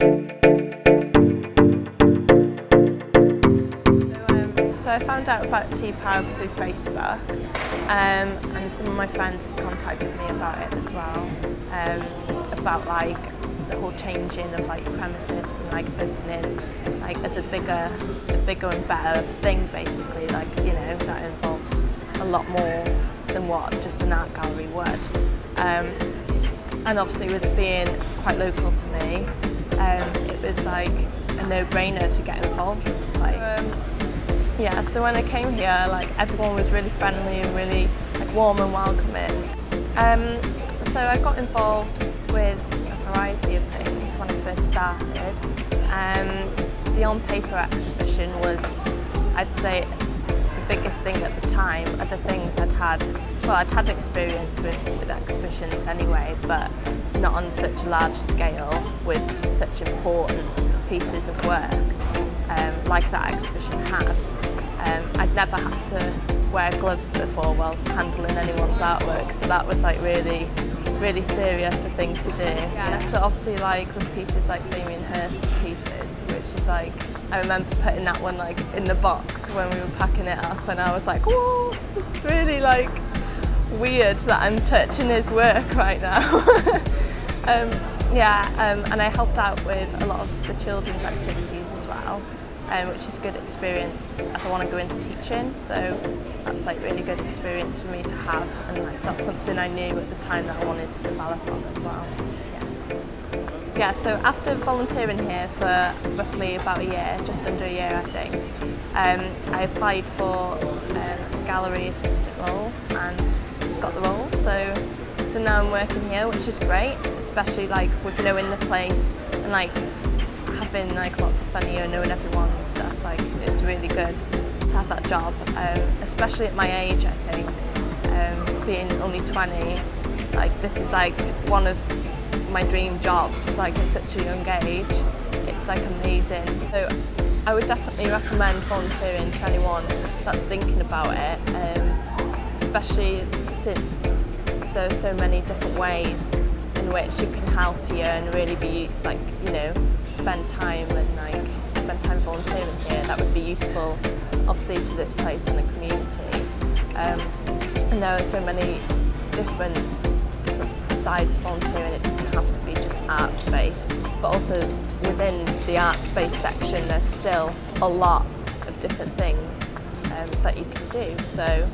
So I found out about T-Power through Facebook, and some of my friends had contacted me about it as well, about like the whole changing of like premises and like opening like as a bigger and better thing, basically, like, you know, that involves a lot more than what just an art gallery would. And obviously with it being quite local to me, it was like a no-brainer to get involved with the place. Yeah, so when I came here, like everyone was really friendly and really like warm and welcoming. So I got involved with a variety of things when I first started. The on paper exhibition was, I'd say, the biggest thing at the time. Other things I'd had experience with exhibitions anyway, but not on such a large scale with such important pieces of work like that exhibition had. I'd never had to wear gloves before whilst handling anyone's artwork, so that was like really serious a thing to do. Yeah. So obviously, like with pieces like Damien Hirst pieces, which is like, I remember putting that one like in the box when we were packing it up, and I was like, whoa, this is really like weird that I'm touching his work right now. And I helped out with a lot of the children's activities as well, which is a good experience as I want to go into teaching, so that's like really good experience for me to have, and like that's something I knew at the time that I wanted to develop on as well. Yeah, so after volunteering here for roughly about a year, just under a year I think, I applied for a gallery assistant role and got the role, so now I'm working here, which is great, especially like with knowing the place and like having like lots of fun here, knowing everyone and stuff. Like, it's really good to have that job, especially at my age, I think, being only 20, like this is like one of my dream jobs, like at such a young age. It's like amazing. So I would definitely recommend volunteering to anyone that's thinking about it, especially since there are so many different ways in which you can help here and really be like, you know, spend time volunteering here. That would be useful obviously to this place and the community. And there are so many different sides of volunteering. It doesn't have to be just arts based, but also within the arts based section there's still a lot of different things that you can do. So